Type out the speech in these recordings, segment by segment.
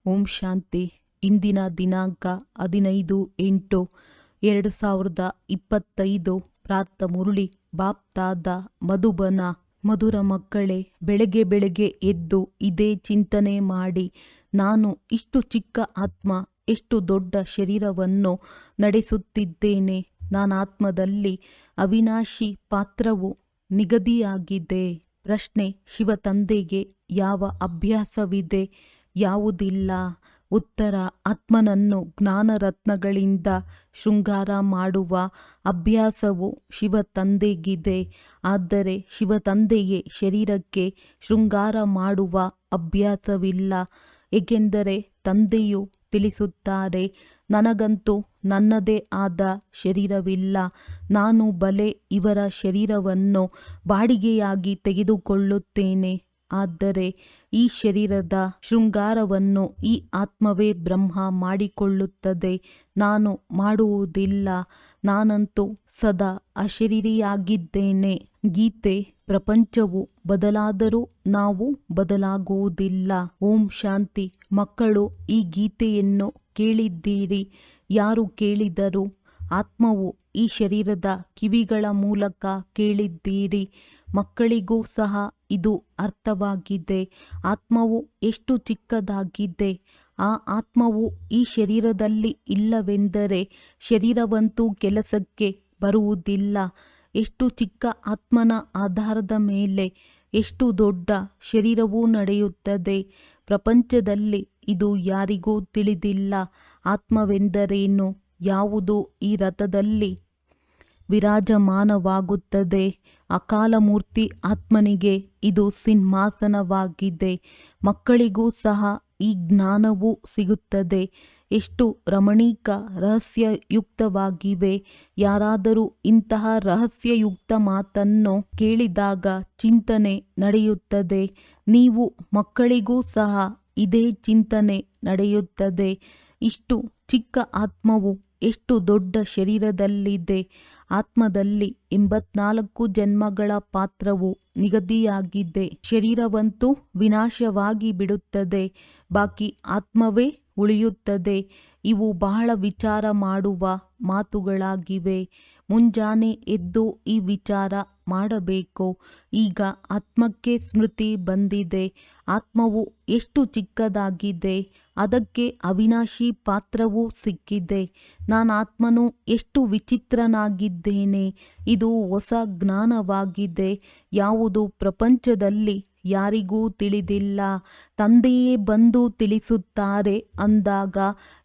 ಓಂ ಶಾಂತಿ. ಇಂದಿನ ದಿನಾಂಕ 15/8/2025. ಪ್ರಾರ್ಥ ಮುರುಳಿ. ಬಾಪ್ತಾದ ಮಧುಬನ. ಮಧುರ ಮಕ್ಕಳೇ, ಬೆಳಗ್ಗೆ ಬೆಳಗ್ಗೆ ಎದ್ದು ಇದೇ ಚಿಂತನೆ ಮಾಡಿ, ನಾನು ಇಷ್ಟು ಚಿಕ್ಕ ಆತ್ಮ ಎಷ್ಟು ದೊಡ್ಡ ಶರೀರವನ್ನು ನಡೆಸುತ್ತಿದ್ದೇನೆ. ನಾನಾತ್ಮದಲ್ಲಿ ಅವಿನಾಶಿ ಪಾತ್ರವು ನಿಗದಿಯಾಗಿದೆ. ಪ್ರಶ್ನೆ: ಶಿವ ತಂದೆಗೆ ಯಾವ ಅಭ್ಯಾಸವಿದೆ, ಯಾವುದಿಲ್ಲ? ಉತ್ತರ: ಆತ್ಮನನ್ನು ಜ್ಞಾನರತ್ನಗಳಿಂದ ಶೃಂಗಾರ ಮಾಡುವ ಅಭ್ಯಾಸವು ಶಿವ ತಂದೆಗಿದೆ. ಆದರೆ ಶಿವ ತಂದೆಯೇ ಶರೀರಕ್ಕೆ ಶೃಂಗಾರ ಮಾಡುವ ಅಭ್ಯಾಸವಿಲ್ಲ. ಏಕೆಂದರೆ ತಂದೆಯು ತಿಳಿಸುತ್ತಾರೆ, ನನಗಂತೂ ನನ್ನದೇ ಆದ ಶರೀರವಿಲ್ಲ. ನಾನು ಬಲೆ ಇವರ ಶರೀರವನ್ನು ಬಾಡಿಗೆಯಾಗಿ ತೆಗೆದುಕೊಳ್ಳುತ್ತೇನೆ. ಆದರೆ ಈ ಶರೀರದ ಶೃಂಗಾರವನ್ನು ಈ ಆತ್ಮವೇ ಬ್ರಹ್ಮ ಮಾಡಿಕೊಳ್ಳುತ್ತದೆ, ನಾನು ಮಾಡುವುದಿಲ್ಲ. ನಾನಂತೂ ಸದಾ ಅಶರೀರಿಯಾಗಿದ್ದೇನೆ. ಗೀತೆ: ಪ್ರಪಂಚವು ಬದಲಾದರೂ ನಾವು ಬದಲಾಗುವುದಿಲ್ಲ. ಓಂ ಶಾಂತಿ. ಮಕ್ಕಳು, ಈ ಗೀತೆಯನ್ನು ಕೇಳಿದ್ದೀರಿ. ಯಾರು ಕೇಳಿದರು? ಆತ್ಮವು ಈ ಶರೀರದ ಕಿವಿಗಳ ಮೂಲಕ ಕೇಳಿದ್ದೀರಿ. ಮಕ್ಕಳಿಗೂ ಸಹ ಇದು ಅರ್ಥವಾಗಿದೆ. ಆತ್ಮವು ಎಷ್ಟು ಚಿಕ್ಕದಾಗಿದೆ. ಆ ಆತ್ಮವು ಈ ಶರೀರದಲ್ಲಿ ಇಲ್ಲವೆಂದರೆ ಶರೀರವಂತೂ ಕೆಲಸಕ್ಕೆ ಬರುವುದಿಲ್ಲ. ಎಷ್ಟು ಚಿಕ್ಕ ಆತ್ಮನ ಆಧಾರದ ಮೇಲೆ ಎಷ್ಟು ದೊಡ್ಡ ಶರೀರವೂ ನಡೆಯುತ್ತದೆ. ಪ್ರಪಂಚದಲ್ಲಿ ಇದು ಯಾರಿಗೂ ತಿಳಿದಿಲ್ಲ. ಆತ್ಮವೆಂದರೇನು, ಯಾವುದು ಈ ರಥದಲ್ಲಿ ವಿರಾಜಮಾನವಾಗುತ್ತದೆ. ಅಕಾಲಮೂರ್ತಿ ಆತ್ಮನಿಗೆ ಇದು ಸಿಂಹಾಸನವಾಗಿದೆ. ಮಕ್ಕಳಿಗೂ ಸಹ ಈ ಜ್ಞಾನವೂ ಸಿಗುತ್ತದೆ. ಎಷ್ಟು ರಮಣೀಕ ರಹಸ್ಯಯುಕ್ತವಾಗಿವೆ. ಯಾರಾದರೂ ಇಂತಹ ರಹಸ್ಯಯುಕ್ತ ಮಾತನ್ನು ಕೇಳಿದಾಗ ಚಿಂತನೆ ನಡೆಯುತ್ತದೆ. ನೀವು ಮಕ್ಕಳಿಗೂ ಸಹ ಇದೇ ಚಿಂತನೆ ನಡೆಯುತ್ತದೆ. ಇಷ್ಟು ಚಿಕ್ಕ ಆತ್ಮವು ಎಷ್ಟು ದೊಡ್ಡ ಶರೀರದಲ್ಲಿದೆ. ಆತ್ಮದಲ್ಲಿ 84 ಜನ್ಮಗಳ ಪಾತ್ರವು ನಿಗದಿಯಾಗಿದೆ. ಶರೀರವಂತೂ ವಿನಾಶವಾಗಿ ಬಿಡುತ್ತದೆ, ಬಾಕಿ ಆತ್ಮವೇ ಉಳಿಯುತ್ತದೆ. ಇವು ಬಹಳ ವಿಚಾರ ಮಾಡುವ ಮಾತುಗಳಾಗಿವೆ. ಮುಂಜಾನೆ ಎದ್ದು ಈ ವಿಚಾರ ಮಾಡಬೇಕು. ಈಗ ಆತ್ಮಕ್ಕೆ ಸ್ಮೃತಿ ಬಂದಿದೆ. ಆತ್ಮವು ಎಷ್ಟು ಚಿಕ್ಕದಾಗಿದೆ, ಅದಕ್ಕೆ ಅವಿನಾಶಿ ಪಾತ್ರವೂ ಸಿಕ್ಕಿದೆ. ನಾನಾತ್ಮನು ಎಷ್ಟು ವಿಚಿತ್ರನಾಗಿದ್ದೇನೆ. ಇದು ಹೊಸ ಜ್ಞಾನವಾಗಿದೆ. ಯಾವುದು ಪ್ರಪಂಚದಲ್ಲಿ ಯಾರಿಗೂ ತಿಳಿದಿಲ್ಲ. ತಂದೆಯೇ ಬಂದು ತಿಳಿಸುತ್ತಾರೆ ಅಂದಾಗ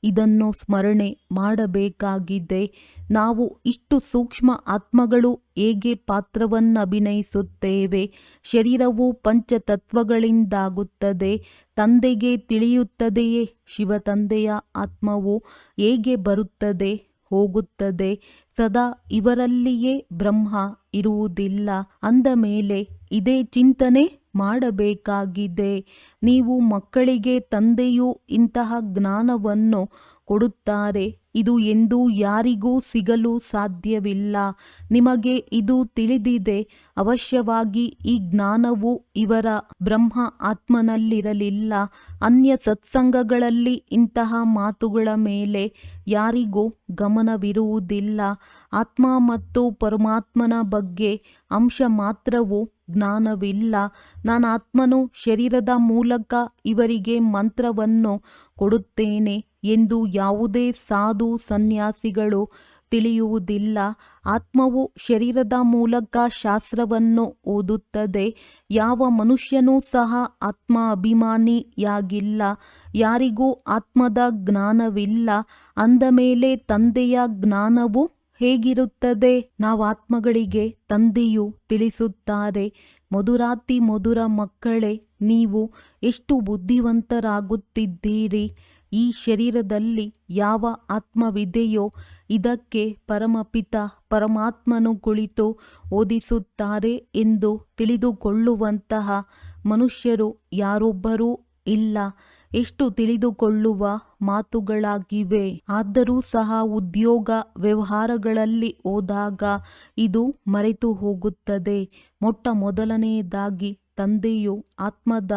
ಇದನ್ನು ಸ್ಮರಣೆ ಮಾಡಬೇಕಾಗಿದೆ. ನಾವು ಇಷ್ಟು ಸೂಕ್ಷ್ಮ ಆತ್ಮಗಳು ಹೇಗೆ ಪಾತ್ರವನ್ನಭಿನಯಿಸುತ್ತೇವೆ. ಶರೀರವು ಪಂಚತತ್ವಗಳಿಂದಾಗುತ್ತದೆ. ತಂದೆಗೆ ತಿಳಿಯುತ್ತದೆಯೇ ಶಿವತಂದೆಯ ಆತ್ಮವು ಹೇಗೆ ಬರುತ್ತದೆ ಹೋಗುತ್ತದೆ. ಸದಾ ಇವರಲ್ಲಿಯೇ ಬ್ರಹ್ಮ ಇರುವುದಿಲ್ಲ. ಅಂದ ಮೇಲೆ ಇದೇ ಚಿಂತನೆ ಮಾಡಬೇಕಾಗಿದೆ. ನೀವು ಮಕ್ಕಳಿಗೆ ತಂದೆಯು ಇಂತಹ ಜ್ಞಾನವನ್ನು ಕೊಡುತ್ತಾರೆ. ಇದು ಎಂದೂ ಯಾರಿಗೂ ಸಿಗಲು ಸಾಧ್ಯವಿಲ್ಲ. ನಿಮಗೆ ಇದು ತಿಳಿದಿದೆ. ಅವಶ್ಯವಾಗಿ ಈ ಜ್ಞಾನವು ಇವರ ಬ್ರಹ್ಮ ಆತ್ಮನಲ್ಲಿರಲಿಲ್ಲ. ಅನ್ಯ ಸತ್ಸಂಗಗಳಲ್ಲಿ ಇಂತಹ ಮಾತುಗಳ ಮೇಲೆ ಯಾರಿಗೂ ಗಮನವಿರುವುದಿಲ್ಲ. ಆತ್ಮ ಮತ್ತು ಪರಮಾತ್ಮನ ಬಗ್ಗೆ ಅಂಶ ಮಾತ್ರವೂ ಜ್ಞಾನವಿಲ್ಲ. ನಾನಾತ್ಮನು ಶರೀರದ ಮೂಲಕ ಇವರಿಗೆ ಮಂತ್ರವನ್ನು ಕೊಡುತ್ತೇನೆ ಎಂದು ಯಾವುದೇ ಸಾಧು ಸನ್ಯಾಸಿಗಳು ತಿಳಿಯುವುದಿಲ್ಲ. ಆತ್ಮವು ಶರೀರದ ಮೂಲಕ ಶಾಸ್ತ್ರವನ್ನು ಓದುತ್ತದೆ. ಯಾವ ಮನುಷ್ಯನೂ ಸಹ ಆತ್ಮ ಅಭಿಮಾನಿಯಾಗಿಲ್ಲ. ಯಾರಿಗೂ ಆತ್ಮದ ಜ್ಞಾನವಿಲ್ಲ. ಅಂದ ಮೇಲೆ ತಂದೆಯ ಜ್ಞಾನವು ಹೇಗಿರುತ್ತದೆ? ನಾವಾತ್ಮಗಳಿಗೆ ತಂದೆಯು ತಿಳಿಸುತ್ತಾರೆ, ಮಧುರಾತಿ ಮಧುರ ಮಕ್ಕಳೇ, ನೀವು ಎಷ್ಟು ಬುದ್ಧಿವಂತರಾಗುತ್ತಿದ್ದೀರಿ. ಈ ಶರೀರದಲ್ಲಿ ಯಾವ ಆತ್ಮವಿದೆಯೋ ಇದಕ್ಕೆ ಪರಮಪಿತ ಪರಮಾತ್ಮನು ಕುಳಿತು ಓದಿಸುತ್ತಾರೆ ಎಂದು ತಿಳಿದುಕೊಳ್ಳುವಂತಹ ಮನುಷ್ಯರು ಯಾರೊಬ್ಬರೂ ಇಲ್ಲ. ಎಷ್ಟು ತಿಳಿದುಕೊಳ್ಳುವ ಮಾತುಗಳಾಗಿವೆ. ಆದರೂ ಸಹ ಉದ್ಯೋಗ ವ್ಯವಹಾರಗಳಲ್ಲಿ ಹೋದಾಗ ಇದು ಮರೆತು ಹೋಗುತ್ತದೆ. ಮೊಟ್ಟ ಮೊದಲನೆಯದಾಗಿ ತಂದೆಯು ಆತ್ಮದ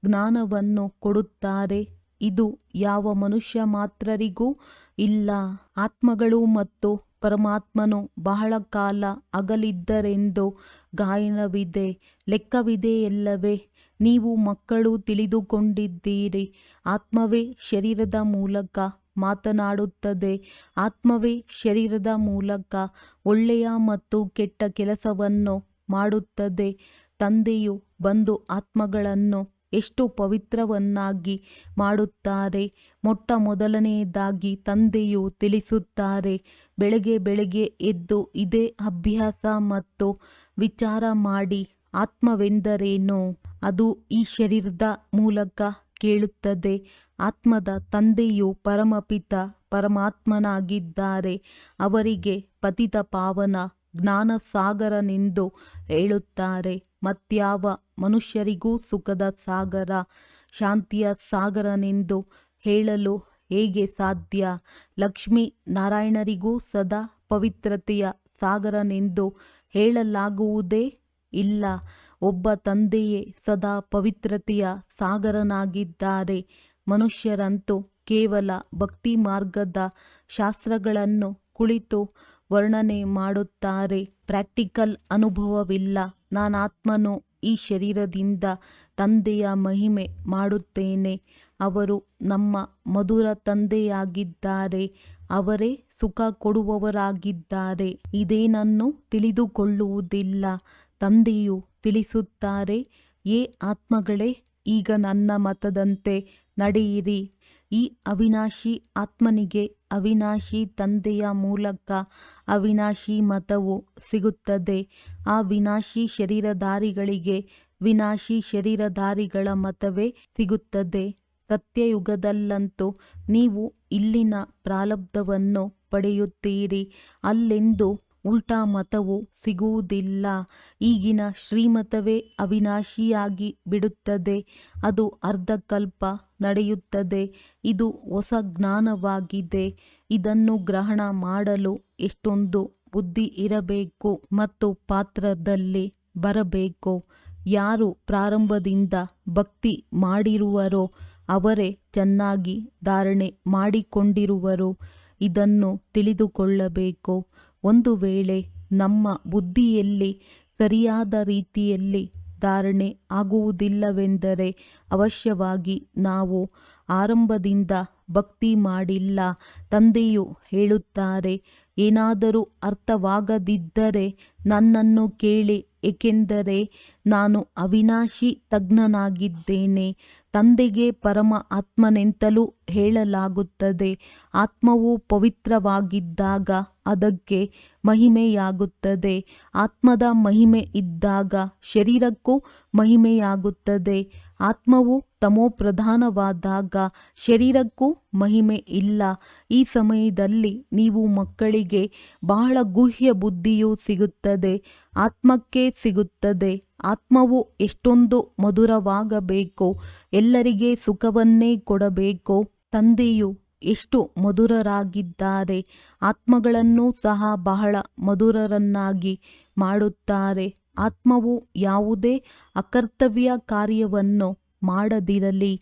ಜ್ಞಾನವನ್ನು ಕೊಡುತ್ತಾರೆ. ಇದು ಯಾವ ಮನುಷ್ಯ ಮಾತ್ರರಿಗೂ ಇಲ್ಲ. ಆತ್ಮಗಳು ಮತ್ತು ಪರಮಾತ್ಮನು ಬಹಳ ಕಾಲ ಅಗಲಿದ್ದರೆಂದು ಗಾಯನವಿದೆ. ಲೆಕ್ಕವಿದೆಯಲ್ಲವೇ? ನೀವು ಮಕ್ಕಳು ತಿಳಿದುಕೊಂಡಿದ್ದೀರಿ. ಆತ್ಮವೇ ಶರೀರದ ಮೂಲಕ ಮಾತನಾಡುತ್ತದೆ. ಆತ್ಮವೇ ಶರೀರದ ಮೂಲಕ ಒಳ್ಳೆಯ ಮತ್ತು ಕೆಟ್ಟ ಕೆಲಸವನ್ನು ಮಾಡುತ್ತದೆ. ತಂದೆಯು ಬಂದು ಆತ್ಮಗಳನ್ನು ಎಷ್ಟು ಪವಿತ್ರವನ್ನಾಗಿ ಮಾಡುತ್ತಾರೆ. ಮೊಟ್ಟ ಮೊದಲನೆಯದಾಗಿ ತಂದೆಯು ತಿಳಿಸುತ್ತಾರೆ, ಬೆಳಗ್ಗೆ ಬೆಳಗ್ಗೆ ಎದ್ದು ಇದೇ ಅಭ್ಯಾಸ ಮತ್ತು ವಿಚಾರ ಮಾಡಿ. ಆತ್ಮವೆಂದರೇನು? ಅದು ಈ ಶರೀರದ ಮೂಲಕ ಕೇಳುತ್ತದೆ. ಆತ್ಮದ ತಂದೆಯು ಪರಮಪಿತ ಪರಮಾತ್ಮನಾಗಿದ್ದಾರೆ. ಅವರಿಗೆ ಪತಿತ ಪಾವನ ಜ್ಞಾನ ಸಾಗರನೆಂದು ಹೇಳುತ್ತಾರೆ. ಮತ್ಯಾವ ಮನುಷ್ಯರಿಗೂ ಸುಖದ ಸಾಗರ, ಶಾಂತಿಯ ಸಾಗರನೆಂದು ಹೇಳಲು ಹೇಗೆ ಸಾಧ್ಯ? ಲಕ್ಷ್ಮೀ ನಾರಾಯಣರಿಗೂ ಸದಾ ಪವಿತ್ರತೆಯ ಸಾಗರನೆಂದು ಹೇಳಲಾಗುವುದೇ ಇಲ್ಲ. ಒಬ್ಬ ತಂದೆಯೇ ಸದಾ ಪವಿತ್ರತೆಯ ಸಾಗರನಾಗಿದ್ದಾರೆ. ಮನುಷ್ಯರಂತೂ ಕೇವಲ ಭಕ್ತಿ ಮಾರ್ಗದ ಶಾಸ್ತ್ರಗಳನ್ನು ಕುಳಿತು ವರ್ಣನೆ ಮಾಡುತ್ತಾರೆ. ಪ್ರಾಕ್ಟಿಕಲ್ ಅನುಭವವಿಲ್ಲ. ನಾನಾತ್ಮನು ಈ ಶರೀರದಿಂದ ತಂದೆಯ ಮಹಿಮೆ ಮಾಡುತ್ತೇನೆ. ಅವರು ನಮ್ಮ ಮಧುರ ತಂದೆಯಾಗಿದ್ದಾರೆ. ಅವರೇ ಸುಖ ಕೊಡುವವರಾಗಿದ್ದಾರೆ. ಇದೇನನ್ನು ತಿಳಿದುಕೊಳ್ಳುವುದಿಲ್ಲ. ತಂದೆಯು ತಿಳಿಸುತ್ತಾರೆ, ಏ ಆತ್ಮಗಳೇ, ಈಗ ನನ್ನ ಮತದಂತೆ ನಡೆಯಿರಿ. ಈ ಅವಿನಾಶಿ ಆತ್ಮನಿಗೆ ಅವಿನಾಶಿ ತಂದೆಯ ಮೂಲಕ ಅವಿನಾಶಿ ಮತವು ಸಿಗುತ್ತದೆ. ಆ ವಿನಾಶಿ ಶರೀರಧಾರಿಗಳಿಗೆ ವಿನಾಶಿ ಶರೀರಧಾರಿಗಳ ಮತವೇ ಸಿಗುತ್ತದೆ. ಸತ್ಯಯುಗದಲ್ಲಂತೂ ನೀವು ಇಲ್ಲಿನ ಪ್ರಾರಬ್ಧವನ್ನು ಪಡೆಯುತ್ತೀರಿ. ಅಲ್ಲೆಂದು ಉಲ್ಟಾ ಮತವು ಸಿಗುವುದಿಲ್ಲ. ಈಗಿನ ಶ್ರೀಮತವೇ ಅವಿನಾಶಿಯಾಗಿ ಬಿಡುತ್ತದೆ. ಅದು ಅರ್ಧಕಲ್ಪ ನಡೆಯುತ್ತದೆ. ಇದು ಹೊಸ ಜ್ಞಾನವಾಗಿದೆ. ಇದನ್ನು ಗ್ರಹಣ ಮಾಡಲು ಎಷ್ಟೊಂದು ಬುದ್ಧಿ ಇರಬೇಕು ಮತ್ತು ಪಾತ್ರದಲ್ಲಿ ಬರಬೇಕು. ಯಾರು ಪ್ರಾರಂಭದಿಂದ ಭಕ್ತಿ ಮಾಡಿರುವರೋ ಅವರೇ ಚೆನ್ನಾಗಿ ಧಾರಣೆ ಮಾಡಿಕೊಂಡಿರುವರು. ಇದನ್ನು ತಿಳಿದುಕೊಳ್ಳಬೇಕು. ಒಂದು ವೇಳೆ ನಮ್ಮ ಬುದ್ಧಿಯಲ್ಲಿ ಸರಿಯಾದ ರೀತಿಯಲ್ಲಿ ಧಾರಣೆ ಆಗುವುದಿಲ್ಲವೆಂದರೆ ಅವಶ್ಯವಾಗಿ ನಾವು ಆರಂಭದಿಂದ ಭಕ್ತಿ ಮಾಡಿಲ್ಲ. ತಂದೆಯು ಹೇಳುತ್ತಾರೆ, ಏನಾದರೂ ಅರ್ಥವಾಗದಿದ್ದರೆ ನನ್ನನ್ನು ಕೇಳಿ, ಏಕೆಂದರೆ ನಾನು ಅವಿನಾಶಿ ತಜ್ಞನಾಗಿದ್ದೇನೆ. ತಂದೆಗೆ ಪರಮ ಆತ್ಮನೆಂತಲೂ ಹೇಳಲಾಗುತ್ತದೆ. ಆತ್ಮವು ಪವಿತ್ರವಾಗಿದ್ದಾಗ ಅದಕ್ಕೆ ಮಹಿಮೆಯಾಗುತ್ತದೆ. ಆತ್ಮದ ಮಹಿಮೆ ಇದ್ದಾಗ ಶರೀರಕ್ಕೂ ಮಹಿಮೆಯಾಗುತ್ತದೆ. ಆತ್ಮವು ತಮೋಪ್ರಧಾನವಾದಾಗ ಶರೀರಕ್ಕೂ ಮಹಿಮೆ ಇಲ್ಲ. ಈ ಸಮಯದಲ್ಲಿ ನೀವು ಮಕ್ಕಳಿಗೆ ಬಹಳ ಗುಹ್ಯ ಬುದ್ಧಿಯು ಸಿಗುತ್ತದೆ. ಆತ್ಮಕ್ಕೆ ಸಿಗುತ್ತದೆ. ಆತ್ಮವು ಎಷ್ಟೊಂದು ಮಧುರವಾಗಬೇಕು, ಎಲ್ಲರಿಗೆ ಸುಖವನ್ನೇ ಕೊಡಬೇಕು. ತಂದೆಯು ಎಷ್ಟು ಮಧುರರಾಗಿದ್ದಾರೆ. ಆತ್ಮಗಳನ್ನು ಸಹ ಬಹಳ ಮಧುರರನ್ನಾಗಿ ಮಾಡುತ್ತಾರೆ. ಆತ್ಮವು ಯಾವುದೇ ಅಕರ್ತವ್ಯ ಕಾರ್ಯವನ್ನು ಮಾಡದಿರಲಿ.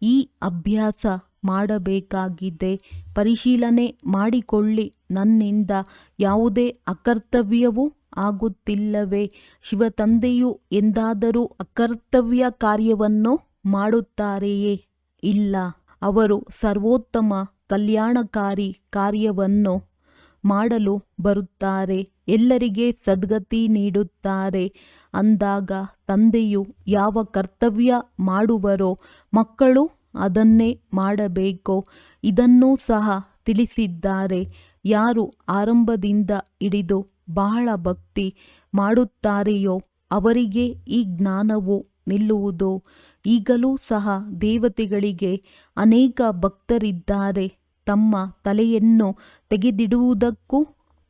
ಈ ಅಭ್ಯಾಸ ಮಾಡಬೇಕಾಗಿದೆ. ಪರಿಶೀಲನೆ ಮಾಡಿಕೊಳ್ಳಿ, ನನ್ನಿಂದ ಯಾವುದೇ ಅಕರ್ತವ್ಯವೂ ಆಗುತ್ತಿಲ್ಲವೇ? ಶಿವತಂದೆಯು ಎಂದಾದರೂ ಅಕರ್ತವ್ಯ ಕಾರ್ಯವನ್ನು ಮಾಡುತ್ತಾರೆಯೇ? ಇಲ್ಲ. ಅವರು ಸರ್ವೋತ್ತಮ ಕಲ್ಯಾಣಕಾರಿ ಕಾರ್ಯವನ್ನು ಮಾಡಲು ಬರುತ್ತಾರೆ. ಎಲ್ಲರಿಗೆ ಸದ್ಗತಿ ನೀಡುತ್ತಾರೆ. ಅಂದಾಗ ತಂದೆಯು ಯಾವ ಕರ್ತವ್ಯ ಮಾಡುವರೋ ಮಕ್ಕಳು ಅದನ್ನೇ ಮಾಡಬೇಕು. ಇದನ್ನೂ ಸಹ ತಿಳಿಸಿದ್ದಾರೆ. ಯಾರು ಆರಂಭದಿಂದ ಹಿಡಿದು ಬಹಳ ಭಕ್ತಿ ಮಾಡುತ್ತಾರೆಯೋ ಅವರಿಗೆ ಈ ಜ್ಞಾನವು ನಿಲ್ಲುವುದು. ಈಗಲೂ ಸಹ ದೇವತೆಗಳಿಗೆ ಅನೇಕ ಭಕ್ತರಿದ್ದಾರೆ. ತಮ್ಮ ತಲೆಯನ್ನು ತೆಗೆದಿಡುವುದಕ್ಕೂ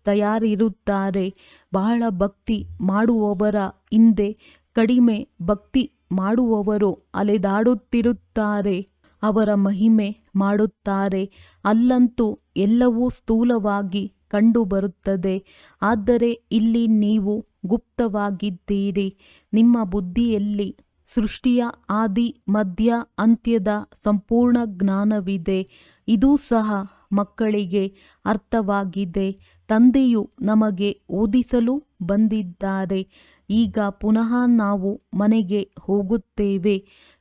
ತಯಾರಿರುತ್ತಾರೆ. ಬಹಳ ಭಕ್ತಿ ಮಾಡುವವರ ಹಿಂದೆ ಕಡಿಮೆ ಭಕ್ತಿ ಮಾಡುವವರು ಅಲೆದಾಡುತ್ತಿರುತ್ತಾರೆ. ಅವರ ಮಹಿಮೆ ಮಾಡುತ್ತಾರೆ. ಅಲ್ಲಂತೂ ಎಲ್ಲವೂ ಸ್ಥೂಲವಾಗಿ ಕಂಡುಬರುತ್ತದೆ. ಆದರೆ ಇಲ್ಲಿ ನೀವು ಗುಪ್ತವಾಗಿದ್ದೀರಿ. ನಿಮ್ಮ ಬುದ್ಧಿಯಲ್ಲಿ ಸೃಷ್ಟಿಯ ಆದಿ ಮಧ್ಯ ಅಂತ್ಯದ ಸಂಪೂರ್ಣ ಜ್ಞಾನವಿದೆ. ಇದೂ ಸಹ ಮಕ್ಕಳಿಗೆ ಅರ್ಥವಾಗಿದೆ. ತಂದೆಯು ನಮಗೆ ಓದಿಸಲು ಬಂದಿದ್ದಾರೆ. ಈಗ ಪುನಃ ನಾವು ಮನೆಗೆ ಹೋಗುತ್ತೇವೆ.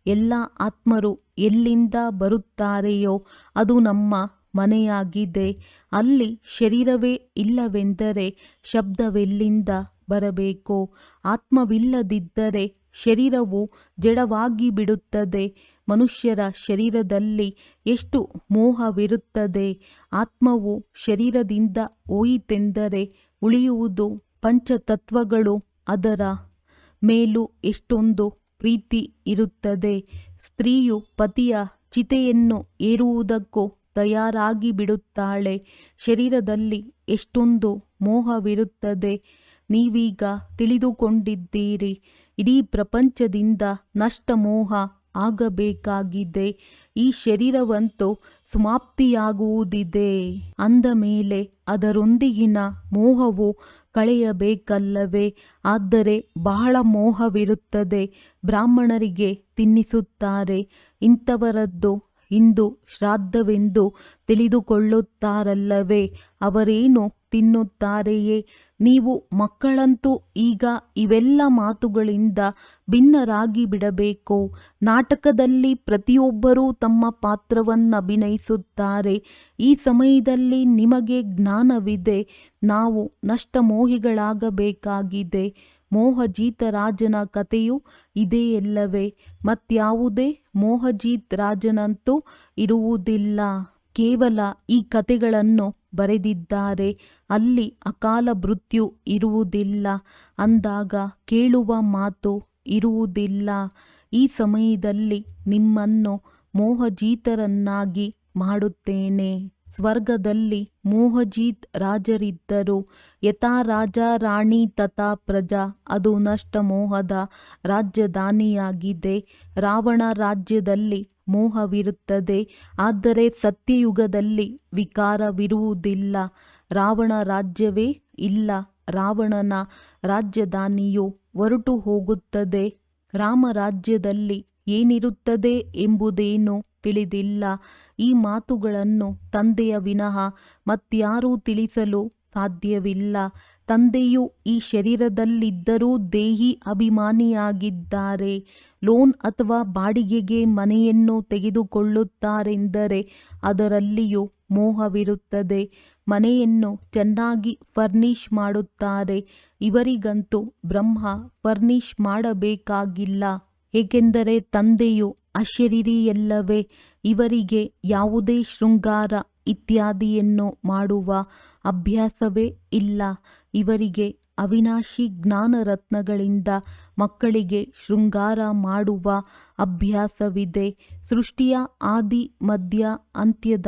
ಎಲ್ಲ ಆತ್ಮರು ಎಲ್ಲಿಂದ ಬರುತ್ತಾರೆಯೋ ಅದು ನಮ್ಮ ಮನೆಯಾಗಿದೆ. ಅಲ್ಲಿ ಶರೀರವೇ ಇಲ್ಲವೆಂದರೆ ಶಬ್ದವೆಲ್ಲಿಂದ ಬರಬೇಕು? ಆತ್ಮವಿಲ್ಲದಿದ್ದರೆ ಶರೀರವು ಜಡವಾಗಿ ಬಿಡುತ್ತದೆ. ಮನುಷ್ಯರ ಶರೀರದಲ್ಲಿ ಎಷ್ಟು ಮೋಹವಿರುತ್ತದೆ. ಆತ್ಮವು ಶರೀರದಿಂದ ಹೋಯಿತೆಂದರೆ ಉಳಿಯುವುದು ಪಂಚತತ್ವಗಳು. ಅದರ ಮೇಲೂ ಎಷ್ಟೊಂದು ಪ್ರೀತಿ ಇರುತ್ತದೆ. ಸ್ತ್ರೀಯು ಪತಿಯ ಚಿತೆಯನ್ನು ಏರುವುದಕ್ಕೂ ತಯಾರಾಗಿ ಬಿಡುತ್ತಾಳೆ. ಶರೀರದಲ್ಲಿ ಎಷ್ಟೊಂದು ಮೋಹವಿರುತ್ತದೆ. ನೀವೀಗ ತಿಳಿದುಕೊಂಡಿದ್ದೀರಿ. ಇಡೀ ಪ್ರಪಂಚದಿಂದ ನಷ್ಟ ಮೋಹ ಆಗಬೇಕಾಗಿದೆ. ಈ ಶರೀರವಂತೂ ಸಮಾಪ್ತಿಯಾಗುವುದಿದೆ. ಅಂದ ಮೇಲೆ ಅದರೊಂದಿಗಿನ ಮೋಹವು ಕಳೆಯಬೇಕಲ್ಲವೇ? ಆದರೆ ಬಹಳ ಮೋಹವಿರುತ್ತದೆ. ಬ್ರಾಹ್ಮಣರಿಗೆ ತಿನ್ನಿಸುತ್ತಾರೆ. ಇಂಥವರದ್ದು ಇಂದು ಶ್ರಾದ್ದವೆಂದು ತಿಳಿದುಕೊಳ್ಳುತ್ತಾರಲ್ಲವೇ, ಅವರೇನು ತಿನ್ನುತ್ತಾರೆಯೇ? ನೀವು ಮಕ್ಕಳಂತೂ ಈಗ ಇವೆಲ್ಲ ಮಾತುಗಳಿಂದ ಭಿನ್ನರಾಗಿ ಬಿಡಬೇಕು. ನಾಟಕದಲ್ಲಿ ಪ್ರತಿಯೊಬ್ಬರೂ ತಮ್ಮ ಪಾತ್ರವನ್ನಭಿನಯಿಸುತ್ತಾರೆ. ಈ ಸಮಯದಲ್ಲಿ ನಿಮಗೆ ಜ್ಞಾನವಿದೆ. ನಾವು ನಷ್ಟಮೋಹಿಗಳಾಗಬೇಕಾಗಿದೆ. ಮೋಹಜೀತ ರಾಜನ ಕಥೆಯು ಇದೆಯಲ್ಲವೇ? ಮತ್ಯಾವುದೇ ಮೋಹಜೀತ್ ರಾಜನಂತೂ ಇರುವುದಿಲ್ಲ. ಕೇವಲ ಈ ಕಥೆಗಳನ್ನು ಬರೆದಿದ್ದಾರೆ. ಅಲ್ಲಿ ಅಕಾಲ ಮೃತ್ಯು ಇರುವುದಿಲ್ಲ. ಅಂದಾಗ ಕೇಳುವ ಮಾತು ಇರುವುದಿಲ್ಲ. ಈ ಸಮಯದಲ್ಲಿ ನಿಮ್ಮನ್ನು ಮೋಹಜೀತರನ್ನಾಗಿ ಮಾಡುತ್ತೇನೆ. ಸ್ವರ್ಗದಲ್ಲಿ ಮೋಹಜೀತ್ ರಾಜರಿದ್ದರು. ಯಥಾ ರಾಜ ರಾಣಿ ತಥಾ ಪ್ರಜಾ. ಅದು ನಷ್ಟ ಮೋಹದ ರಾಜಧಾನಿಯಾಗಿದೆ. ರಾವಣ ರಾಜ್ಯದಲ್ಲಿ ಮೋಹವಿರುತ್ತದೆ, ಆದರೆ ಸತ್ಯಯುಗದಲ್ಲಿ ವಿಕಾರವಿರುವುದಿಲ್ಲ. ರಾವಣ ರಾಜ್ಯವೇ ಇಲ್ಲ. ರಾವಣನ ರಾಜಧಾನಿಯು ಹೊರಟು ಹೋಗುತ್ತದೆ. ರಾಮರಾಜ್ಯದಲ್ಲಿ ಏನಿರುತ್ತದೆ ಎಂಬುದೇನೂ ತಿಳಿದಿಲ್ಲ. ಈ ಮಾತುಗಳನ್ನು ತಂದೆಯ ವಿನಃ ಮತ್ಯಾರೂ ತಿಳಿಸಲು ಸಾಧ್ಯವಿಲ್ಲ. ತಂದೆಯು ಈ ಶರೀರದಲ್ಲಿದ್ದರೂ ದೇಹಿ ಅಭಿಮಾನಿಯಾಗಿದ್ದಾರೆ. ಲೋನ್ ಅಥವಾ ಬಾಡಿಗೆಗೆ ಮನೆಯನ್ನು ತೆಗೆದುಕೊಳ್ಳುತ್ತಾರೆಂದರೆ ಅದರಲ್ಲಿಯೂ ಮೋಹವಿರುತ್ತದೆ. ಮನೆಯನ್ನು ಚೆನ್ನಾಗಿ ಫರ್ನಿಷ್ ಮಾಡುತ್ತಾರೆ. ಇವರಿಗಂತೂ ಬ್ರಹ್ಮ ಫರ್ನಿಷ್ ಮಾಡಬೇಕಾಗಿಲ್ಲ, ಏಕೆಂದರೆ ತಂದೆಯು ಅಶರೀರಿಯಲ್ಲವೇ. ಇವರಿಗೆ ಯಾವುದೇ ಶೃಂಗಾರ ಇತ್ಯಾದಿಯನ್ನು ಮಾಡುವ ಅಭ್ಯಾಸವೇ ಇಲ್ಲ. ಇವರಿಗೆ ಅವಿನಾಶಿ ಜ್ಞಾನರತ್ನಗಳಿಂದ ಮಕ್ಕಳಿಗೆ ಶೃಂಗಾರ ಮಾಡುವ ಅಭ್ಯಾಸವಿದೆ. ಸೃಷ್ಟಿಯ ಆದಿ ಮಧ್ಯ ಅಂತ್ಯದ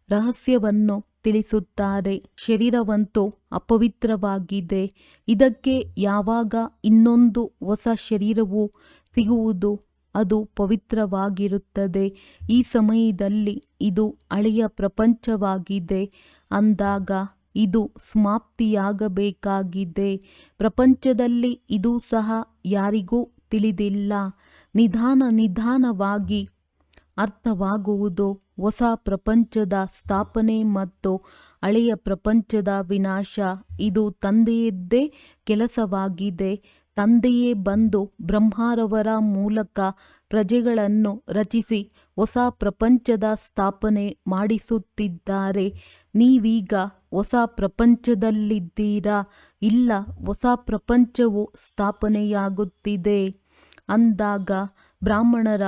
ರಹಸ್ಯವನ್ನು ತಿಳಿಸುತ್ತಾರೆ. ಶರೀರವಂತೂ ಅಪವಿತ್ರವಾಗಿದೆ. ಇದಕ್ಕೆ ಯಾವಾಗ ಇನ್ನೊಂದು ಹೊಸ ಶರೀರವು ಸಿಗುವುದು, ಅದು ಪವಿತ್ರವಾಗಿರುತ್ತದೆ. ಈ ಸಮಯದಲ್ಲಿ ಇದು ಹಳೆಯ ಪ್ರಪಂಚವಾಗಿದೆ. ಅಂದಾಗ ಇದು ಸಮಾಪ್ತಿಯಾಗಬೇಕಾಗಿದೆ. ಪ್ರಪಂಚದಲ್ಲಿ ಇದು ಸಹ ಯಾರಿಗೂ ತಿಳಿದಿಲ್ಲ. ನಿಧಾನವಾಗಿ ಅರ್ಥವಾಗುವುದು. ಹೊಸ ಪ್ರಪಂಚದ ಸ್ಥಾಪನೆ ಮತ್ತು ಹಳೆಯ ಪ್ರಪಂಚದ ವಿನಾಶ ಇದು ತಂದೆಯದ್ದೇ ಕೆಲಸವಾಗಿದೆ. ತಂದೆಯೇ ಬಂದು ಬ್ರಹ್ಮರವರ ಮೂಲಕ ಪ್ರಜೆಗಳನ್ನು ರಚಿಸಿ ಹೊಸ ಪ್ರಪಂಚದ ಸ್ಥಾಪನೆ ಮಾಡಿಸುತ್ತಿದ್ದಾರೆ. ನೀವೀಗ ಹೊಸ ಪ್ರಪಂಚದಲ್ಲಿದ್ದೀರಾ? ಇಲ್ಲ, ಹೊಸ ಪ್ರಪಂಚವು ಸ್ಥಾಪನೆಯಾಗುತ್ತಿದೆ. ಅಂದಾಗ ಬ್ರಾಹ್ಮಣರ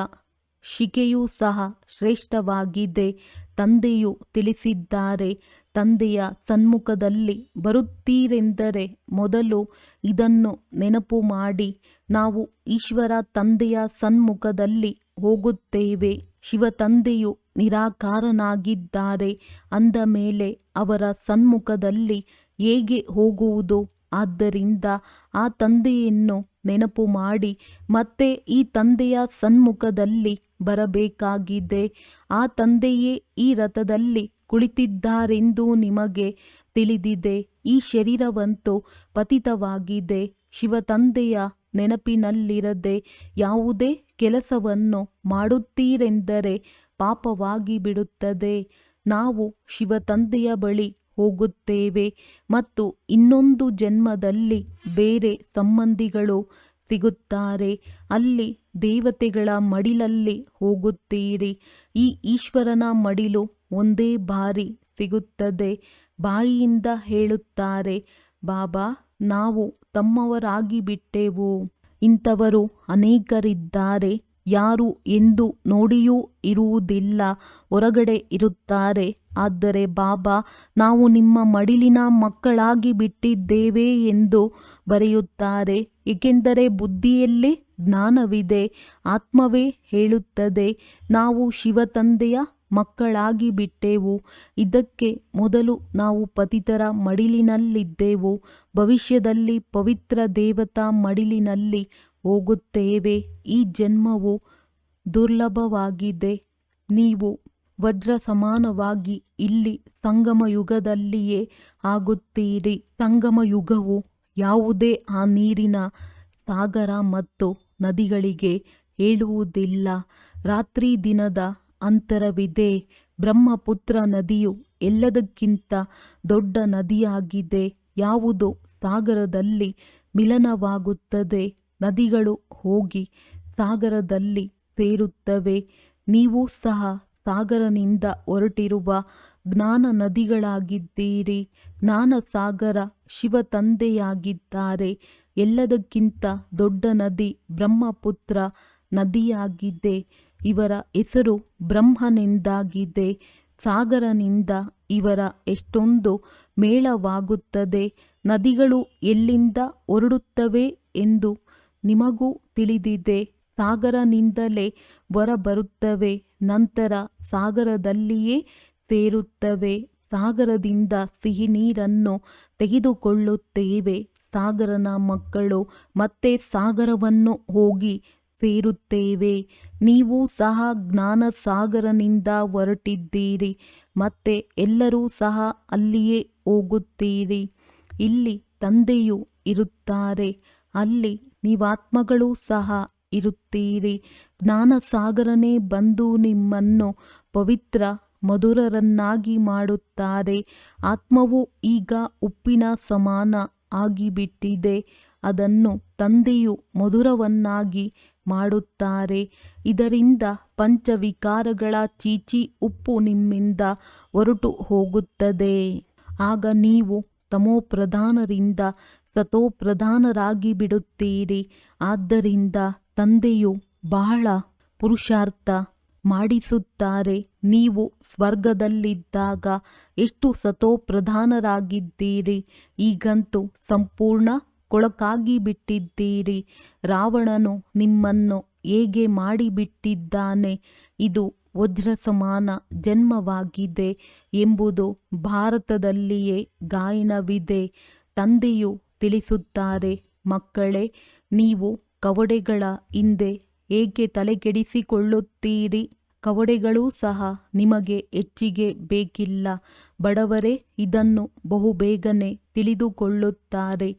ಶಿಕೆಯೂ ಸಹ ಶ್ರೇಷ್ಠವಾಗಿದೆ. ತಂದೆಯು ತಿಳಿಸಿದ್ದಾರೆ. ತಂದೆಯ ಸನ್ಮುಖದಲ್ಲಿ ಬರುತ್ತೀರೆಂದರೆ ಮೊದಲು ಇದನ್ನು ನೆನಪು ಮಾಡಿ. ನಾವು ಈಶ್ವರ ತಂದೆಯ ಸನ್ಮುಖದಲ್ಲಿ ಹೋಗುತ್ತೇವೆ. ಶಿವ ತಂದೆಯು ನಿರಾಕಾರನಾಗಿದ್ದಾರೆ. ಅಂದ ಮೇಲೆ ಅವರ ಸನ್ಮುಖದಲ್ಲಿ ಹೇಗೆ ಹೋಗುವುದು? ಆದ್ದರಿಂದ ಆ ತಂದೆಯನ್ನು ನೆನಪು ಮಾಡಿ ಮತ್ತೆ ಈ ತಂದೆಯ ಸನ್ಮುಖದಲ್ಲಿ ಬರಬೇಕಾಗಿದೆ. ಆ ತಂದೆಯೇ ಈ ರಥದಲ್ಲಿ ಕುಳಿತಿದ್ದಾರೆಂದು ನಿಮಗೆ ತಿಳಿದಿದೆ. ಈ ಶರೀರವಂತೂ ಪತಿತವಾಗಿದೆ. ಶಿವ ತಂದೆಯ ನೆನಪಿನಲ್ಲಿರದೆ ಯಾವುದೇ ಕೆಲಸವನ್ನು ಮಾಡುತ್ತೀರೆಂದರೆ ಪಾಪವಾಗಿ ಬಿಡುತ್ತದೆ. ನಾವು ಶಿವ ತಂದೆಯ ಬಳಿ ಹೋಗುತ್ತೇವೆ ಮತ್ತು ಇನ್ನೊಂದು ಜನ್ಮದಲ್ಲಿ ಬೇರೆ ಸಂಬಂಧಿಗಳು ಸಿಗುತ್ತಾರೆ. ಅಲ್ಲಿ ದೇವತೆಗಳ ಮಡಿಲಲ್ಲಿ ಹೋಗುತ್ತೀರಿ. ಈ ಈಶ್ವರನ ಮಡಿಲು ಒಂದೇ ಬಾರಿ ಸಿಗುತ್ತದೆ. ಬಾಯಿಯಿಂದ ಹೇಳುತ್ತಾರೆ, ಬಾಬಾ ನಾವು ತಮ್ಮವರಾಗಿ ಬಿಟ್ಟೆವು. ಇಂಥವರು ಅನೇಕರಿದ್ದಾರೆ. ಯಾರು ಎಂದು ನೋಡಿಯೂ ಇರುವುದಿಲ್ಲ, ಹೊರಗಡೆ ಇರುತ್ತಾರೆ. ಆದರೆ ಬಾಬಾ ನಾವು ನಿಮ್ಮ ಮಡಿಲಿನ ಮಕ್ಕಳಾಗಿ ಬಿಟ್ಟಿದ್ದೇವೆ ಎಂದು ಬರೆಯುತ್ತಾರೆ. ಏಕೆಂದರೆ ಬುದ್ಧಿಯಲ್ಲಿ ಜ್ಞಾನವಿದೆ. ಆತ್ಮವೇ ಹೇಳುತ್ತದೆ, ನಾವು ಶಿವ ತಂದೆಯ ಮಕ್ಕಳಾಗಿ ಬಿಟ್ಟೆವು. ಇದಕ್ಕೆ ಮೊದಲು ನಾವು ಪತಿತರ ಮಡಿಲಿನಲ್ಲಿದ್ದೆವು. ಭವಿಷ್ಯದಲ್ಲಿ ಪವಿತ್ರ ದೇವತಾ ಮಡಿಲಿನಲ್ಲಿ ಹೋಗುತ್ತೇವೆ. ಈ ಜನ್ಮವು ದುರ್ಲಭವಾಗಿದೆ. ನೀವು ವಜ್ರ ಸಮಾನವಾಗಿ ಇಲ್ಲಿ ಸಂಗಮ ಯುಗದಲ್ಲಿಯೇ ಆಗುತ್ತೀರಿ. ಸಂಗಮ ಯುಗವು ಯಾವುದೇ ಆ ನೀರಿನ ಸಾಗರ ಮತ್ತು ನದಿಗಳಿಗೆ ಹೇಳುವುದಿಲ್ಲ. ರಾತ್ರಿ ದಿನದ ಅಂತರವಿದೆ. ಬ್ರಹ್ಮಪುತ್ರ ನದಿಯು ಎಲ್ಲದಕ್ಕಿಂತ ದೊಡ್ಡ ನದಿಯಾಗಿದೆ. ಯಾವುದು ಸಾಗರದಲ್ಲಿ ಮಿಲನವಾಗುತ್ತದೆ. ನದಿಗಳು ಹೋಗಿ ಸಾಗರದಲ್ಲಿ ಸೇರುತ್ತವೆ. ನೀವು ಸಹ ಸಾಗರನಿಂದ ಹೊರಟಿರುವ ಜ್ಞಾನ ನದಿಗಳಾಗಿದ್ದೀರಿ. ಜ್ಞಾನ ಸಾಗರ ಶಿವ ತಂದೆಯಾಗಿದ್ದಾರೆ. ಎಲ್ಲದಕ್ಕಿಂತ ದೊಡ್ಡ ನದಿ ಬ್ರಹ್ಮಪುತ್ರ ನದಿಯಾಗಿದೆ. ಇವರ ಹೆಸರು ಬ್ರಹ್ಮನೆಂದಾಗಿದೆ. ಸಾಗರನಿಂದ ಇವರ ಎಷ್ಟೊಂದು ಮೇಳವಾಗುತ್ತದೆ. ನದಿಗಳು ಎಲ್ಲಿಂದ ಹೊರಡುತ್ತವೆ ಎಂದು ನಿಮಗೂ ತಿಳಿದಿದೆ. ಸಾಗರನಿಂದಲೇ ಹೊರಬರುತ್ತವೆ. ನಂತರ ಸಾಗರದಲ್ಲಿಯೇ ಸೇರುತ್ತವೆ. ಸಾಗರದಿಂದ ಸಿಹಿ ನೀರನ್ನು ತೆಗೆದುಕೊಳ್ಳುತ್ತೇವೆ. ಸಾಗರನ ಮಕ್ಕಳು ಮತ್ತೆ ಸಾಗರವನ್ನು ಹೋಗಿ ಸೇರುತ್ತೇವೆ. ನೀವು ಸಹ ಜ್ಞಾನ ಸಾಗರನಿಂದ ಹೊರಟಿದ್ದೀರಿ. ಮತ್ತೆ ಎಲ್ಲರೂ ಸಹ ಅಲ್ಲಿಯೇ ಹೋಗುತ್ತೀರಿ. ಇಲ್ಲಿ ತಂದೆಯು ಇರುತ್ತಾರೆ. ಅಲ್ಲಿ ನೀವಾತ್ಮಗಳೂ ಸಹ ಇರುತ್ತೀರಿ. ಜ್ಞಾನಸಾಗರನೇ ಬಂದು ನಿಮ್ಮನ್ನು ಪವಿತ್ರ ಮಧುರರನ್ನಾಗಿ ಮಾಡುತ್ತಾರೆ. ಆತ್ಮವು ಈಗ ಉಪ್ಪಿನ ಸಮಾನ ಆಗಿಬಿಟ್ಟಿದೆ. ಅದನ್ನು ತಂದೆಯು ಮಧುರವನ್ನಾಗಿ ಮಾಡುತ್ತಾರೆ. ಇದರಿಂದ ಪಂಚವಿಕಾರಗಳ ಚೀಚಿ ಉಪ್ಪು ನಿಮ್ಮಿಂದ ಹೊರಟು ಹೋಗುತ್ತದೆ. ಆಗ ನೀವು ತಮೋಪ್ರಧಾನರಿಂದ ಸತೋಪ್ರಧಾನರಾಗಿ ಬಿಡುತ್ತೀರಿ. ಆದ್ದರಿಂದ ತಂದೆಯು ಬಹಳ ಪುರುಷಾರ್ಥ ಮಾಡಿಸುತ್ತಾರೆ. ನೀವು ಸ್ವರ್ಗದಲ್ಲಿದ್ದಾಗ ಎಷ್ಟು ಸತೋಪ್ರಧಾನರಾಗಿದ್ದೀರಿ. ಈಗಂತೂ ಸಂಪೂರ್ಣ ಕೊಳಕಾಗಿ ಬಿಟ್ಟಿದ್ದೀರಿ. ರಾವಣನು ನಿಮ್ಮನ್ನು ಹೇಗೆ ಮಾಡಿಬಿಟ್ಟಿದ್ದಾನೆ. ಇದು ವಜ್ರ ಸಮಾನ ಜನ್ಮವಾಗಿದೆ ಎಂಬುದು ಭಾರತದಲ್ಲಿಯೇ ಗಾಯನವಿದೆ. ತಂದೆಯು ತಿಳಿಸುತ್ತಾರೆ, ಮಕ್ಕಳೇ, ನೀವು ಕವಡೆಗಳ ಹಿಂದೆ ಏಕೆ ತಲೆಕೆಡಿಸಿಕೊಳ್ಳುತ್ತೀರಿ. ಕವಡೆಗಳೂ ಸಹ ನಿಮಗೆ ಹೆಚ್ಚಿಗೆ ಬೇಕಿಲ್ಲ. ಬಡವರೇ ಇದನ್ನು ಬಹುಬೇಗನೆ ತಿಳಿದುಕೊಳ್ಳುತ್ತಾರೆ.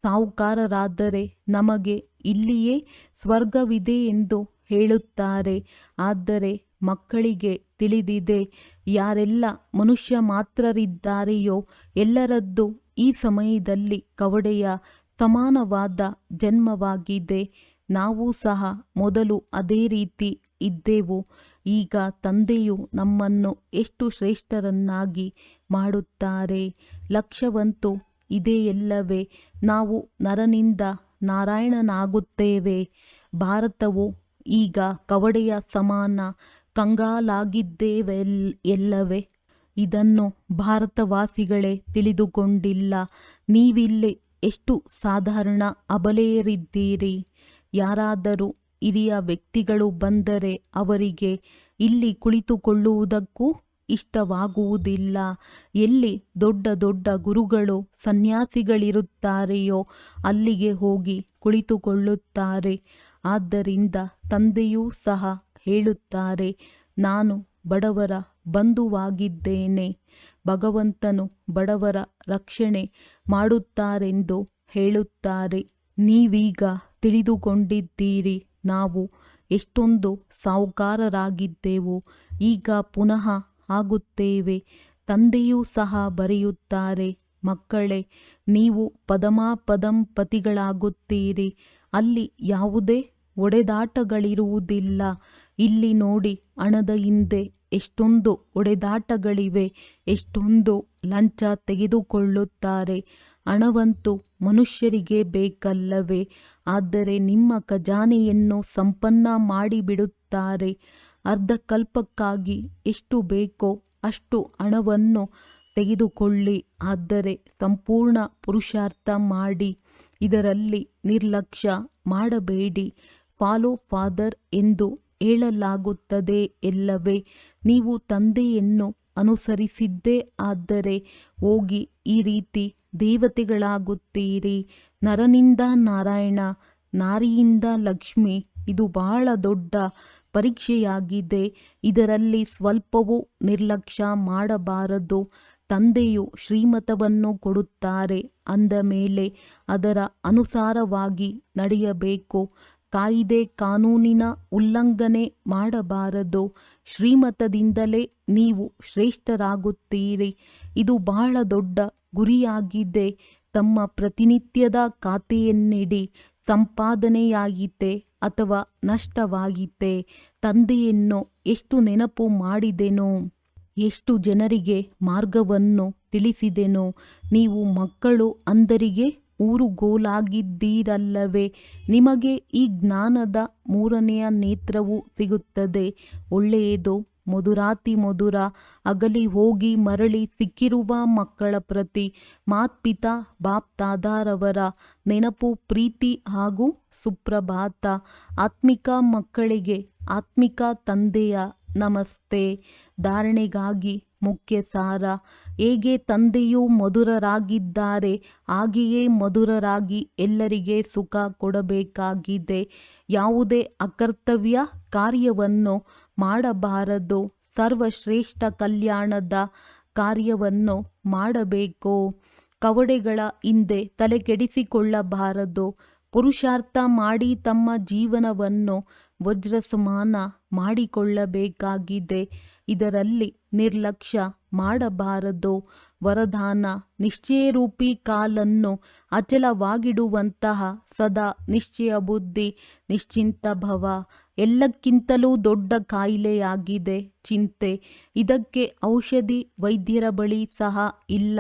ಸಾಹುಕಾರರಾದರೆ ನಮಗೆ ಇಲ್ಲಿಯೇ ಸ್ವರ್ಗವಿದೆ ಎಂದು ಹೇಳುತ್ತಾರೆ. ಆದರೆ ಮಕ್ಕಳಿಗೆ ತಿಳಿದಿದೆ, ಯಾರೆಲ್ಲ ಮನುಷ್ಯ ಮಾತ್ರರಿದ್ದಾರೆಯೋ ಎಲ್ಲರದ್ದು ಈ ಸಮಯದಲ್ಲಿ ಕವಡೆಯ ಸಮಾನವಾದ ಜನ್ಮವಾಗಿದೆ. ನಾವು ಸಹ ಮೊದಲು ಅದೇ ರೀತಿ ಇದ್ದೆವು. ಈಗ ತಂದೆಯು ನಮ್ಮನ್ನು ಎಷ್ಟು ಶ್ರೇಷ್ಠರನ್ನಾಗಿ ಮಾಡುತ್ತಾರೆ. ಲಕ್ಷ್ಯವಂತೂ ಇದೆಯಲ್ಲವೇ, ನಾವು ನರನಿಂದ ನಾರಾಯಣನಾಗುತ್ತೇವೆ. ಭಾರತವು ಈಗ ಕವಡೆಯ ಸಮಾನ ಕಂಗಾಲಾಗಿದ್ದೇವೆಲ್ಲವೇ. ಇದನ್ನು ಭಾರತವಾಸಿಗಳೇ ತಿಳಿದುಕೊಂಡಿಲ್ಲ. ನೀವಿಲ್ಲಿ ಎಷ್ಟು ಸಾಧಾರಣ ಅಬಲೆಯರಿದ್ದೀರಿ. ಯಾರಾದರೂ ಹಿರಿಯ ವ್ಯಕ್ತಿಗಳು ಬಂದರೆ ಅವರಿಗೆ ಇಲ್ಲಿ ಕುಳಿತುಕೊಳ್ಳುವುದಕ್ಕೂ ಇಷ್ಟವಾಗುವುದಿಲ್ಲ. ಎಲ್ಲಿ ದೊಡ್ಡ ದೊಡ್ಡ ಗುರುಗಳು ಸನ್ಯಾಸಿಗಳಿರುತ್ತಾರೆಯೋ ಅಲ್ಲಿಗೆ ಹೋಗಿ ಕುಳಿತುಕೊಳ್ಳುತ್ತಾರೆ. ಆದ್ದರಿಂದ ತಂದೆಯೂ ಸಹ ಹೇಳುತ್ತಾರೆ, ನಾನು ಬಡವರ ಬಂಧುವಾಗಿದ್ದೇನೆ. ಭಗವಂತನು ಬಡವರ ರಕ್ಷಣೆ ಮಾಡುತ್ತಾರೆಂದು ಹೇಳುತ್ತಾರೆ. ನೀವೀಗ ತಿಳಿದುಕೊಂಡಿದ್ದೀರಿ, ನಾವು ಎಷ್ಟೊಂದು ಸಾಹುಕಾರರಾಗಿದ್ದೆವು, ಈಗ ಪುನಃ ಆಗುತ್ತೇವೆ. ತಂದೆಯೂ ಸಹ ಬರೆಯುತ್ತಾರೆ, ಮಕ್ಕಳೇ, ನೀವು ಪದಮಾಪದಂಪತಿಗಳಾಗುತ್ತೀರಿ. ಅಲ್ಲಿ ಯಾವುದೇ ಒಡೆದಾಟಗಳಿರುವುದಿಲ್ಲ. ಇಲ್ಲಿ ನೋಡಿ, ಹಣದ ಹಿಂದೆ ಎಷ್ಟೊಂದು ಒಡೆದಾಟಗಳಿವೆ. ಎಷ್ಟೊಂದು ಲಂಚ ತೆಗೆದುಕೊಳ್ಳುತ್ತಾರೆ. ಹಣವಂತೂ ಮನುಷ್ಯರಿಗೆ ಬೇಕಲ್ಲವೇ. ಆದರೆ ನಿಮ್ಮ ಖಜಾನೆಯನ್ನು ಸಂಪನ್ನ ಮಾಡಿಬಿಡುತ್ತಾರೆ. ಅರ್ಧಕಲ್ಪಕ್ಕಾಗಿ ಎಷ್ಟು ಬೇಕೋ ಅಷ್ಟು ಹಣವನ್ನು ತೆಗೆದುಕೊಳ್ಳಿ. ಆದರೆ ಸಂಪೂರ್ಣ ಪುರುಷಾರ್ಥ ಮಾಡಿ. ಇದರಲ್ಲಿ ನಿರ್ಲಕ್ಷ್ಯ ಮಾಡಬೇಡಿ. ಫಾಲೋ ಫಾದರ್ ಎಂದು ಹೇಳಲಾಗುತ್ತದೆ ಎಲ್ಲವೇ. ನೀವು ತಂದೆಯನ್ನು ಅನುಸರಿಸಿದ್ದೇ ಆದರೆ ಹೋಗಿ ಈ ರೀತಿ ದೇವತೆಗಳಾಗುತ್ತೀರಿ. ನರನಿಂದ ನಾರಾಯಣ, ನಾರಿಯಿಂದ ಲಕ್ಷ್ಮಿ. ಇದು ಬಹಳ ದೊಡ್ಡ ಪರೀಕ್ಷೆಯಾಗಿದೆ. ಇದರಲ್ಲಿ ಸ್ವಲ್ಪವೂ ನಿರ್ಲಕ್ಷ್ಯ ಮಾಡಬಾರದು. ತಂದೆಯು ಶ್ರೀಮತವನ್ನು ಕೊಡುತ್ತಾರೆ ಅಂದ ಮೇಲೆ ಅದರ ಅನುಸಾರವಾಗಿ ನಡೆಯಬೇಕು. ಕಾಯಿದೆ ಕಾನೂನಿನ ಉಲ್ಲಂಘನೆ ಮಾಡಬಾರದು. ಶ್ರೀಮತದಿಂದಲೇ ನೀವು ಶ್ರೇಷ್ಠರಾಗುತ್ತೀರಿ. ಇದು ಬಹಳ ದೊಡ್ಡ ಗುರಿಯಾಗಿದೆ. ತಮ್ಮ ಪ್ರತಿನಿತ್ಯದ ಖಾತೆಯನ್ನಿಡಿ. ಸಂಪಾದನೆಯಾಯಿತೆ ಅಥವಾ ನಷ್ಟವಾಯಿತೆ? ತಂದೆಯನ್ನು ಎಷ್ಟು ನೆನಪು ಮಾಡಿದೆನೋ, ಎಷ್ಟು ಜನರಿಗೆ ಮಾರ್ಗವನ್ನು ತಿಳಿಸಿದೆನೋ. ನೀವು ಮಕ್ಕಳು ಅಂದರಿಗೆ ಊರುಗೋಲಾಗಿದ್ದೀರಲ್ಲವೇ? ನಿಮಗೆ ಈ ಜ್ಞಾನದ ಮೂರನೆಯ ನೇತ್ರವು ಸಿಗುತ್ತದೆ. ಒಳ್ಳೆಯದು. ಮಧುರಾತಿ ಮಧುರ. ಅಗಲಿ ಹೋಗಿ ಮರಳಿ ಸಿಕ್ಕಿರುವ ಮಕ್ಕಳ ಪ್ರತಿ ಮಾತ್ಪಿತಾ ಬಾಪ್ ದಾದಾರವರ ನೆನಪು, ಪ್ರೀತಿ ಹಾಗೂ ಸುಪ್ರಭಾತ. ಆತ್ಮಿಕ ಮಕ್ಕಳಿಗೆ ಆತ್ಮಿಕ ತಂದೆಯ ನಮಸ್ತೆ. ಧಾರಣೆಗಾಗಿ ಮುಖ್ಯ ಸಾರ. ಹೇಗೆ ತಂದೆಯು ಮಧುರರಾಗಿದ್ದಾರೆ ಹಾಗೆಯೇ ಮಧುರರಾಗಿ ಎಲ್ಲರಿಗೆ ಸುಖ ಕೊಡಬೇಕಾಗಿದೆ. ಯಾವುದೇ ಅಕರ್ತವ್ಯ ಕಾರ್ಯವನ್ನು ಮಾಡಬಾರದು. ಸರ್ವಶ್ರೇಷ್ಠ ಕಲ್ಯಾಣದ ಕಾರ್ಯವನ್ನು ಮಾಡಬೇಕು. ಕವಡೆಗಳ ಹಿಂದೆ ತಲೆಕೆಡಿಸಿಕೊಳ್ಳಬಾರದು. ಪುರುಷಾರ್ಥ ಮಾಡಿ ತಮ್ಮ ಜೀವನವನ್ನು ವಜ್ರಸಮಾನ ಮಾಡಿಕೊಳ್ಳಬೇಕಾಗಿದೆ. ಇದರಲ್ಲಿ ನಿರ್ಲಕ್ಷ್ಯ ಮಾಡಬಾರದು. ವರದಾನ: ನಿಶ್ಚಯರೂಪಿ ಕಾಲನ್ನು ಅಚಲವಾಗಿಡುವಂತಹ ಸದಾ ನಿಶ್ಚಯ ಬುದ್ಧಿ, ನಿಶ್ಚಿಂತ ಭವ. ಎಲ್ಲಕ್ಕಿಂತಲೂ ದೊಡ್ಡ ಕಾಯಿಲೆಯಾಗಿದೆ ಚಿಂತೆ. ಇದಕ್ಕೆ ಔಷಧಿ ವೈದ್ಯರ ಬಳಿ ಸಹ ಇಲ್ಲ.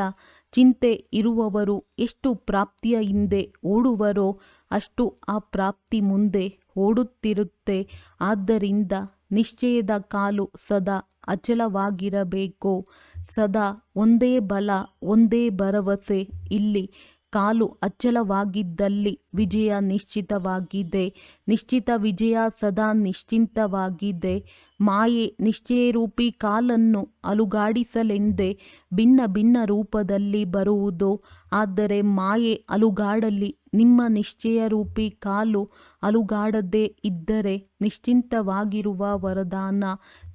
ಚಿಂತೆ ಇರುವವರು ಎಷ್ಟು ಪ್ರಾಪ್ತಿಯ ಹಿಂದೆ ಓಡುವರೋ ಅಷ್ಟು ಆ ಪ್ರಾಪ್ತಿ ಮುಂದೆ ಓಡುತ್ತಿರುತ್ತೆ. ಆದ್ದರಿಂದ ನಿಶ್ಚಯದ ಕಾಲು ಸದಾ ಅಚಲವಾಗಿರಬೇಕು. ಸದಾ ಒಂದೇ ಬಲ, ಒಂದೇ ಭರವಸೆ. ಇಲ್ಲಿ ಕಾಲು ಅಚಲವಾಗಿದ್ದಲ್ಲಿ ವಿಜಯ ನಿಶ್ಚಿತವಾಗಿದೆ. ನಿಶ್ಚಿತ ವಿಜಯ ಸದಾ ನಿಶ್ಚಿಂತವಾಗಿದೆ. ಮಾಯೆ ನಿಶ್ಚಯರೂಪಿ ಕಾಲನ್ನು ಅಲುಗಾಡಿಸಲೆಂದೇ ಭಿನ್ನ ಭಿನ್ನ ರೂಪದಲ್ಲಿ ಬರುವುದು. ಆದರೆ ಮಾಯೆ ಅಲುಗಾಡಲಿ, ನಿಮ್ಮ ನಿಶ್ಚಯರೂಪಿ ಕಾಲು ಅಲುಗಾಡದೇ ಇದ್ದರೆ ನಿಶ್ಚಿಂತವಾಗಿರುವ ವರದಾನ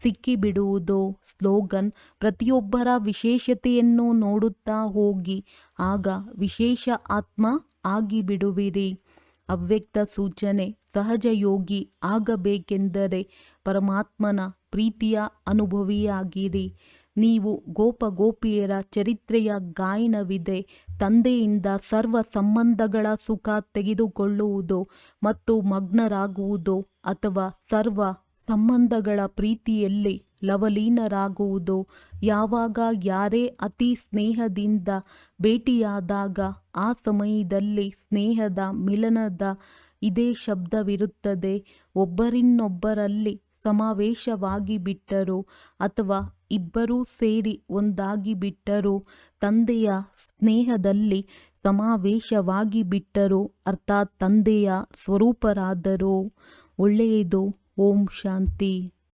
ಸಿಕ್ಕಿಬಿಡುವುದು. ಸ್ಲೋಗನ್: ಪ್ರತಿಯೊಬ್ಬರ ವಿಶೇಷತೆಯನ್ನು ನೋಡುತ್ತಾ ಹೋಗಿ, ಆಗ ವಿಶೇಷ ಆತ್ಮ ಆಗಿಬಿಡುವಿರಿ. ಅವ್ಯಕ್ತ ಸೂಚನೆ: ಸಹಜ ಯೋಗಿ ಆಗಬೇಕೆಂದರೆ ಪರಮಾತ್ಮನ ಪ್ರೀತಿಯ ಅನುಭವಿಯಾಗಿರಿ. ನೀವು ಗೋಪಗೋಪಿಯರ ಚರಿತ್ರೆಯ ಗಾಯನವಿದೆ. ತಂದೆಯಿಂದ ಸರ್ವ ಸಂಬಂಧಗಳ ಸುಖ ತೆಗೆದುಕೊಳ್ಳುವುದು ಮತ್ತು ಮಗ್ನರಾಗುವುದು, ಅಥವಾ ಸರ್ವ ಸಂಬಂಧಗಳ ಪ್ರೀತಿಯಲ್ಲಿ ಲವಲೀನರಾಗುವುದು. ಯಾವಾಗ ಯಾರೇ ಅತಿ ಸ್ನೇಹದಿಂದ ಭೇಟಿಯಾದಾಗ ಆ ಸಮಯದಲ್ಲಿ ಸ್ನೇಹದ ಮಿಲನದ ಇದೇ ಶಬ್ದವಿರುತ್ತದೆ. ಒಬ್ಬರಿನ್ನೊಬ್ಬರಲ್ಲಿ ಸಮಾವೇಶವಾಗಿ ಬಿಟ್ಟರು ಅಥವಾ ಇಬ್ಬರೂ ಸೇರಿ ಒಂದಾಗಿ ಬಿಟ್ಟರು, ತಂದೆಯ ಸ್ನೇಹದಲ್ಲಿ ಸಮಾವೇಶವಾಗಿ ಬಿಟ್ಟರು, ಅರ್ಥಾತ್ ತಂದೆಯ ಸ್ವರೂಪರಾದರು. ಒಳ್ಳೆಯದು. ಓಂ ಶಾಂತಿ.